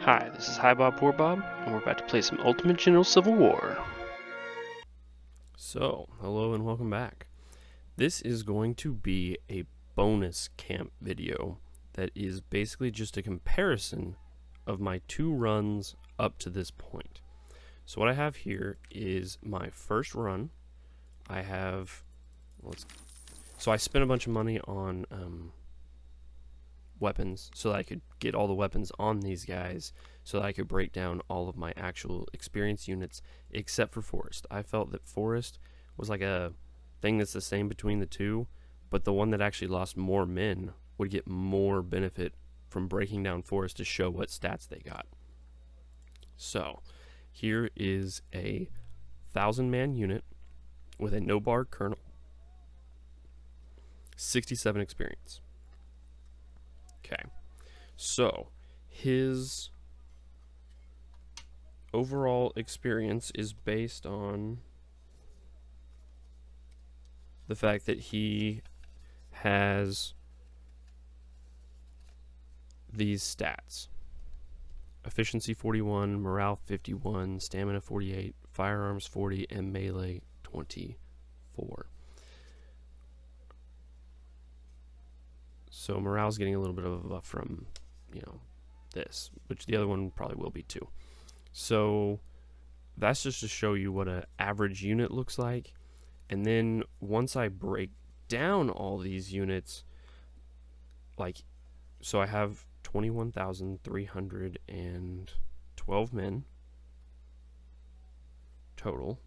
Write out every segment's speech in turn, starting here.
Hi, this is Hi Bob Poor Bob, and we're about to play some Ultimate General Civil War. So, hello and welcome back. This is going to be a bonus camp video that is basically just a comparison of my two runs up to this point. So what I have here is my first run. I have, so I spent a bunch of money on weapons so that I could get all the weapons on these guys so that I could break down all of my actual experience units except for Forest. I felt that Forest was like a thing that's the same between the two, but the one that actually lost more men would get more benefit from breaking down Forest to show what stats they got. So here is a 1,000-man unit with a no-bar colonel, 67 experience. Okay, so his overall experience is based on the fact that he has these stats: efficiency 41, morale 51, stamina 48, firearms 40, and melee 24. So morale's getting a little bit of a buff from, this, which the other one probably will be too. So that's just to show you what an average unit looks like. And then once I break down all these units, so I have 21,312 men total.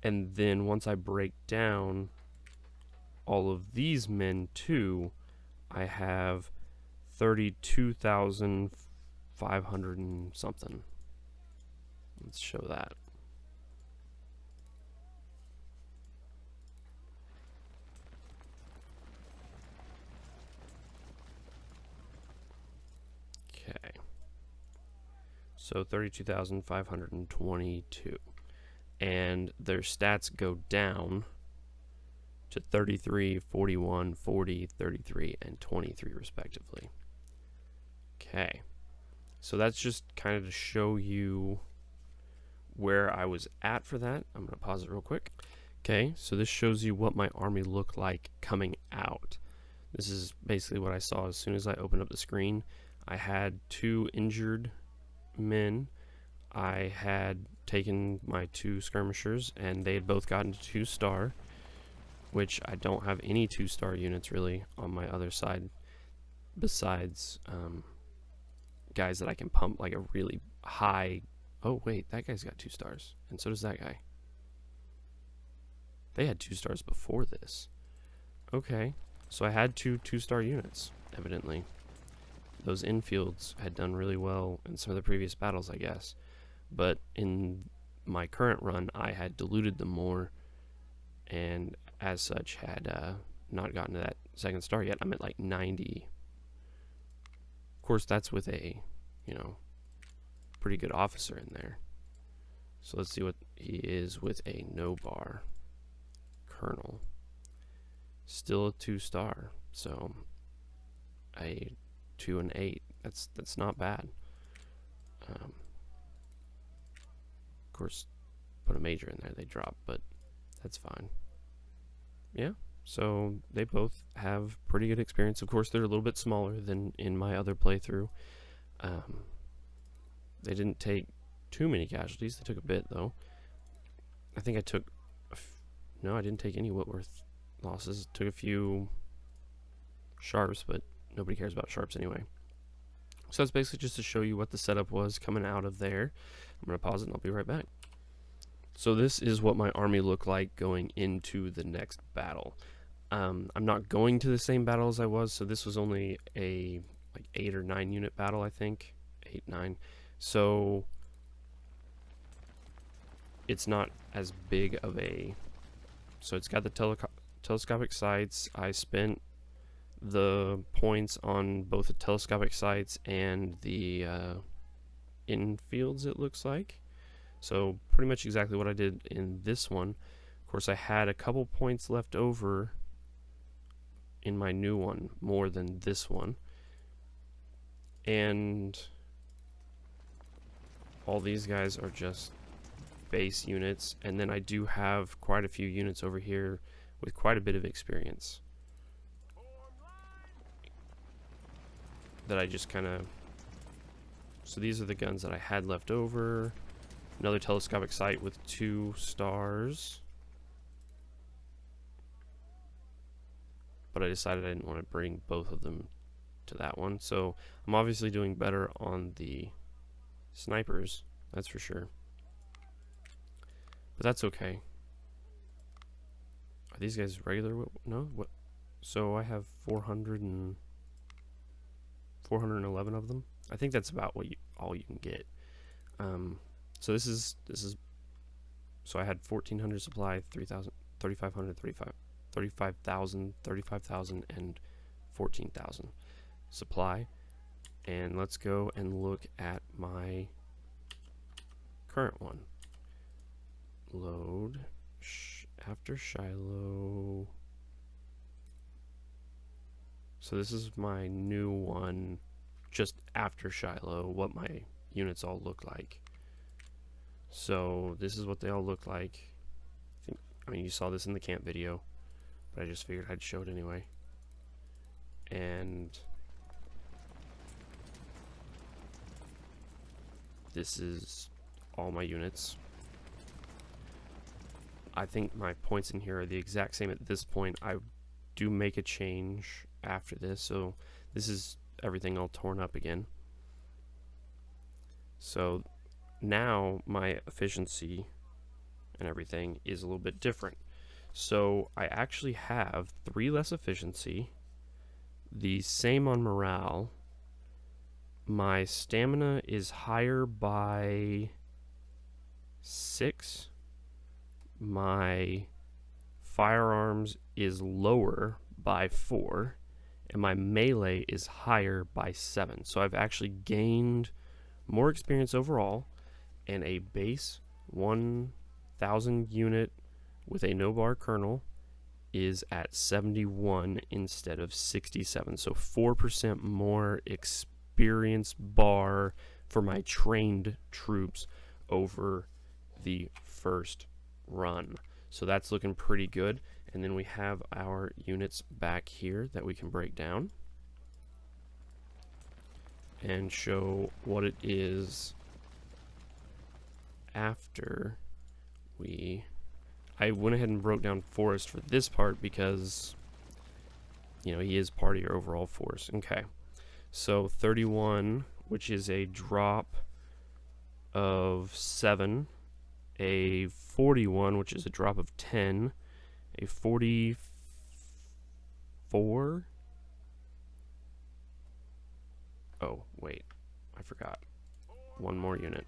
And then once I break down all of these men too, I have 32,500 and something. Let's show that. Okay. So 32,522. And their stats go down to 33, 41, 40, 33, and 23 respectively. Okay, so that's just kind of to show you where I was at for that. I'm going to pause it real quick. Okay, so this shows you what my army looked like coming out. This is basically what I saw as soon as I opened up the screen. I had 2 injured men. I had taken my 2 skirmishers, and they had both gotten to 2-star, which I don't have any 2-star units really on my other side besides guys that I can pump like a really high. Oh wait, that guy's got 2 stars, and so does that guy. They had 2 stars before this. Okay, so I had 2 2-star units, evidently. Those infields had done really well in some of the previous battles, I guess. But in my current run, I had diluted them more, and as such had not gotten to that 2nd star yet. I'm at like 90. Of course, that's with a, pretty good officer in there. So let's see what he is with a no-bar colonel. Still a 2-star, so a 2 and 8. That's not bad. Of course, put a major in there, they drop, but that's fine. Yeah, so they both have pretty good experience. Of course, they're a little bit smaller than in my other playthrough. They didn't take too many casualties. They took a bit, though. I think I took... No, I didn't take any Whitworth losses. Took a few sharps, but nobody cares about sharps anyway. So that's basically just to show you what the setup was coming out of there. I'm going to pause it and I'll be right back. So this is what my army looked like going into the next battle. I'm not going to the same battle as I was, so this was only a 8 or 9 unit battle, I think. 8, 9. So it's not as big of a... So it's got the telescopic sights. I spent the points on both the telescopic sights and the infields, it looks like. So pretty much exactly what I did in this one. Of course, I had a couple points left over in my new one, more than this one. And all these guys are just base units, and then I do have quite a few units over here with quite a bit of experience that I just kind of... So these are the guns that I had left over. Another telescopic sight with 2 stars. But I decided I didn't want to bring both of them to that one. So I'm obviously doing better on the snipers, that's for sure. But that's okay. Are these guys regular? No? What? So I have 411 of them. I think that's about what all you can get. So this is so I had 1,400 supply, 3,000, 3,500, 35,000, 35,000, and 14,000 supply. And let's go and look at my current one. Load after Shiloh. So this is my new one just after Shiloh, what my units all look like. So this is what they all look like. I mean, you saw this in the camp video, but I just figured I'd show it anyway. And this is all my units. I think my points in here are the exact same at this point. I do make a change after this, so this is everything all torn up again. So now my efficiency and everything is a little bit different. So I actually have 3 less efficiency, the same on morale. My stamina is higher by 6. My firearms is lower by 4, and my melee is higher by 7. So I've actually gained more experience overall, and a base 1,000 unit with a no-bar kernel is at 71 instead of 67. So 4% more experience bar for my trained troops over the first run. So that's looking pretty good. And then we have our units back here that we can break down and show what it is after I went ahead and broke down Forrest for this part because, you know, he is part of your overall force. Okay, so 31, which is a drop of 7, a 41, which is a drop of 10, a 44. Oh, wait, I forgot. One more unit.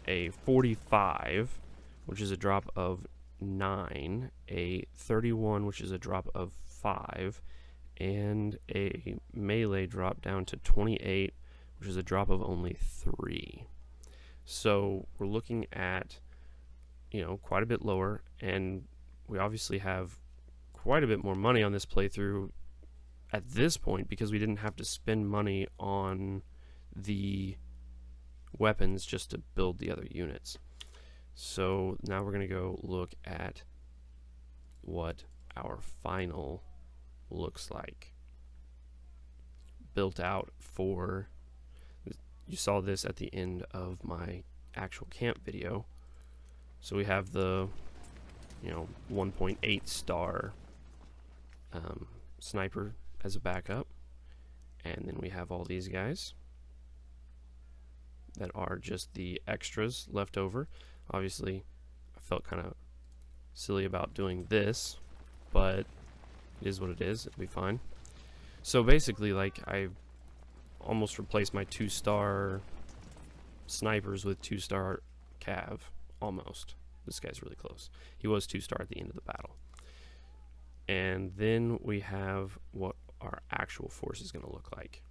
A 45, which is a drop of 9, a 31, which is a drop of 5, and a melee drop down to 28, which is a drop of only 3. So we're looking at, you know, quite a bit lower, and we obviously have quite a bit more money on this playthrough at this point because we didn't have to spend money on the weapons just to build the other units. So now we're going to go look at what our final looks like. Built out for, you saw this at the end of my actual camp video. So we have the, you know, 1.8 star sniper as a backup, and then we have all these guys that are just the extras left over. Obviously, I felt kind of silly about doing this, but it is what it is. It'll be fine. So basically, like, I almost replaced my 2-star snipers with 2-star cav. Almost. This guy's really close. He was 2-star at the end of the battle. And then we have what our actual force is going to look like.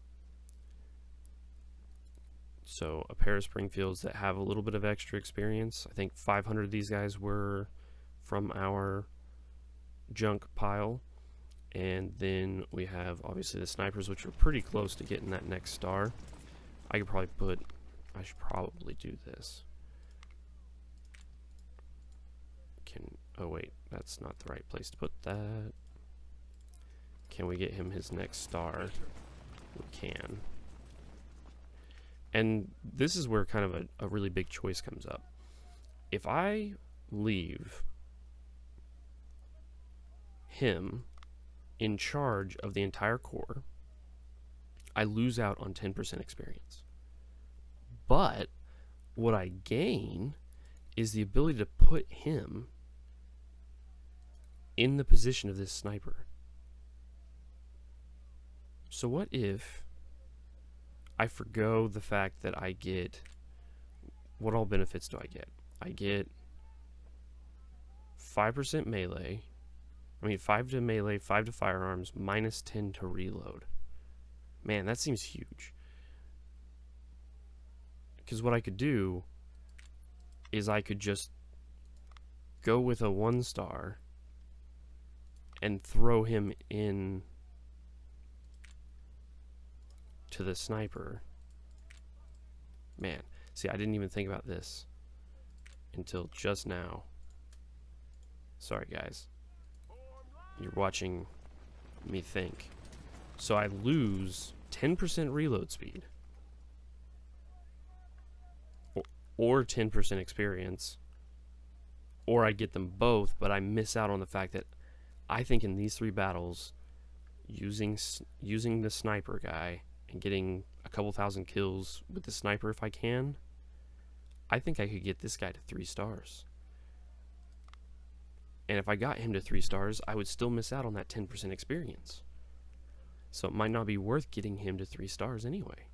So a pair of Springfields that have a little bit of extra experience. I think 500 of these guys were from our junk pile. And then we have obviously the snipers, which are pretty close to getting that next star. I should probably do this. Oh wait, that's not the right place to put that. Can we get him his next star? We can. And this is where kind of a really big choice comes up. If I leave him in charge of the entire corps, I lose out on 10% experience. But what I gain is the ability to put him in the position of this sniper. So what if I forgo the fact that I get, what all benefits do I get? I get 5% melee, 5 to melee, 5 to firearms, minus 10 to reload. Man, that seems huge. Because what I could do is I could just go with a 1 star and throw him in to the sniper. Man, see, I didn't even think about this until just now. Sorry, guys. You're watching me think. So I lose 10% reload speed. Or 10% experience. Or I get them both, but I miss out on the fact that I think in these 3 battles, using the sniper guy and getting a couple thousand kills with the sniper if I can, I think I could get this guy to 3 stars. And if I got him to 3 stars, I would still miss out on that 10% experience. So it might not be worth getting him to 3 stars anyway.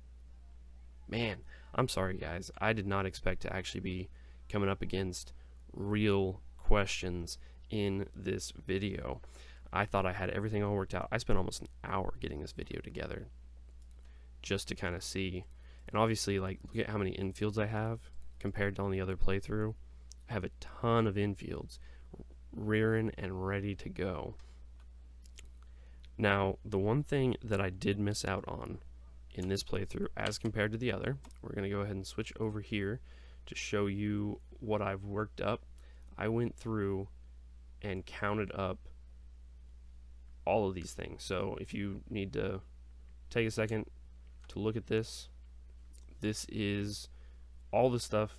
Man, I'm sorry guys. I did not expect to actually be coming up against real questions in this video. I thought I had everything all worked out. I spent almost an hour getting this video together just to kind of see. And obviously, like, look at how many infields I have compared to on the other playthrough. I have a ton of infields rearing and ready to go. Now, the one thing that I did miss out on in this playthrough as compared to the other, we're going to go ahead and switch over here to show you what I've worked up. I went through and counted up all of these things. So if you need to take a second to look at this, this is all the stuff.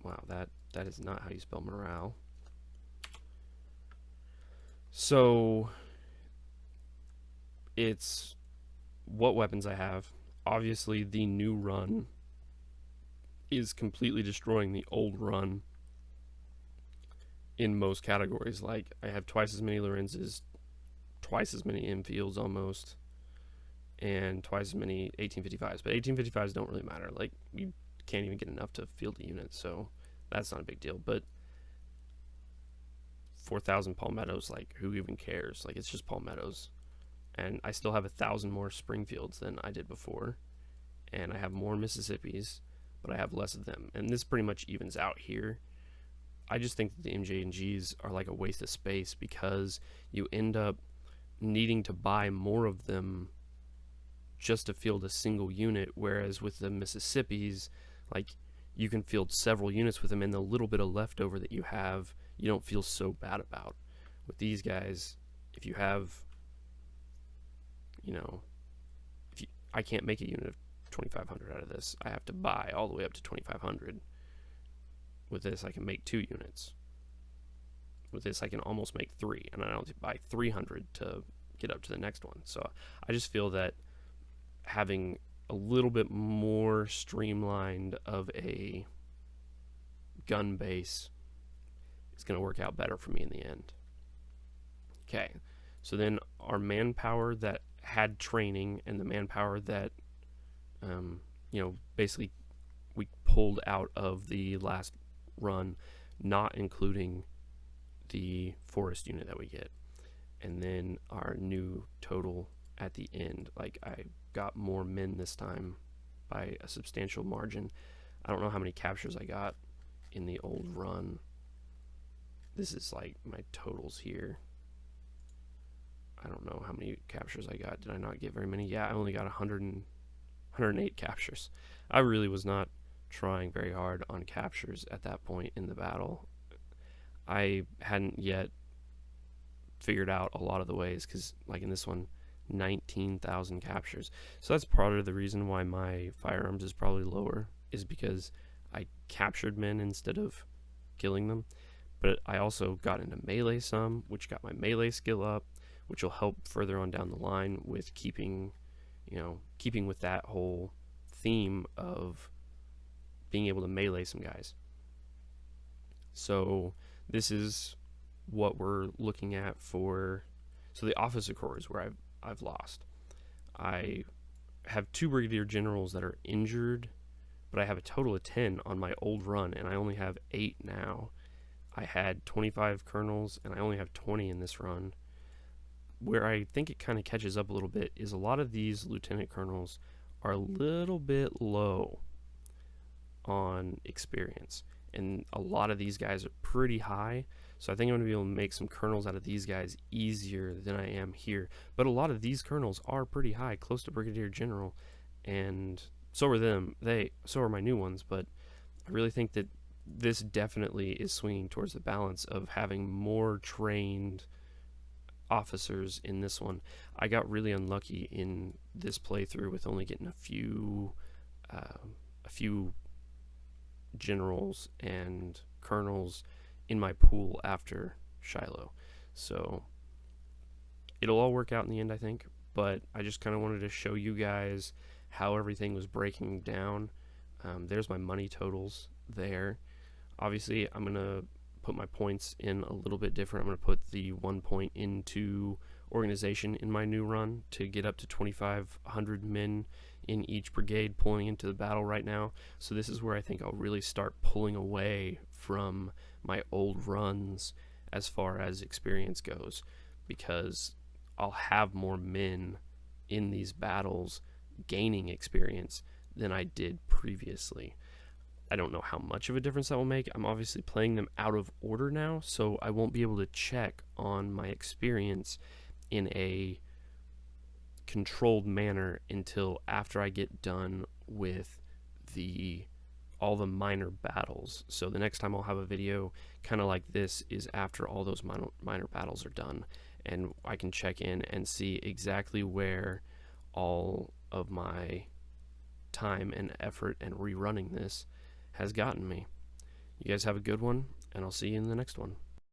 Wow, that is not how you spell morale. So it's what weapons I have. Obviously, the new run is completely destroying the old run in most categories. Like, I have twice as many Lorenzes, twice as many infields almost, and twice as many 1855s. But 1855s don't really matter. Like, you can't even get enough to field a unit, so that's not a big deal. But 4,000 palmettos, like, who even cares? Like, it's just palmettos. And I still have 1,000 more Springfields than I did before, and I have more Mississippis, but I have less of them. And this pretty much evens out here. I just think that the MJ&Gs are like a waste of space because you end up needing to buy more of them just to field a single unit, whereas with the Mississippis, like, you can field several units with them, and the little bit of leftover that you have, you don't feel so bad about. With these guys, if you have, you know, I can't make a unit of 2,500 out of this. I have to buy all the way up to 2,500. With this, I can make 2 units. With this, I can almost make 3, and I don't have to buy 300 to get up to the next one. So I just feel that having a little bit more streamlined of a gun base is going to work out better for me in the end. Okay, so then our manpower that had training and the manpower that, you know, basically we pulled out of the last run, not including the forest unit that we get. And then our new total at the end, like, I got more men this time by a substantial margin. I don't know how many captures I got in the old run. This is like my totals here. I don't know how many captures I got. Did I not get very many? Yeah, I only got 100 108 captures. I really was not trying very hard on captures at that point in the battle. I hadn't yet figured out a lot of the ways, because like in this one, 19,000 captures. So that's part of the reason why my firearms is probably lower, is because I captured men instead of killing them. But I also got into melee some, which got my melee skill up, which will help further on down the line with keeping with that whole theme of being able to melee some guys. So this is what we're looking at for. So the officer corps is where I've lost. I have 2 brigadier generals that are injured, but I have a total of 10 on my old run, and I only have 8 now. I had 25 colonels, and I only have 20 in this run. Where I think it kind of catches up a little bit is a lot of these lieutenant colonels are a little bit low on experience, and a lot of these guys are pretty high. So I think I'm going to be able to make some colonels out of these guys easier than I am here. But a lot of these colonels are pretty high, close to brigadier general, and so are them. So are my new ones. But I really think that this definitely is swinging towards the balance of having more trained officers in this one. I got really unlucky in this playthrough with only getting a few generals and colonels in my pool after Shiloh. So it'll all work out in the end, I think, but I just kind of wanted to show you guys how everything was breaking down. There's my money totals there. Obviously, I'm going to put my points in a little bit different. I'm going to put the 1 point into organization in my new run to get up to 2,500 men in each brigade pulling into the battle right now. So this is where I think I'll really start pulling away from my old runs as far as experience goes, because I'll have more men in these battles gaining experience than I did previously. I don't know how much of a difference that will make. I'm obviously playing them out of order now, so I won't be able to check on my experience in a controlled manner until after I get done with all the minor battles. So the next time I'll have a video kind of like this is after all those minor battles are done, and I can check in and see exactly where all of my time and effort and rerunning this has gotten me. You guys have a good one, and I'll see you in the next one.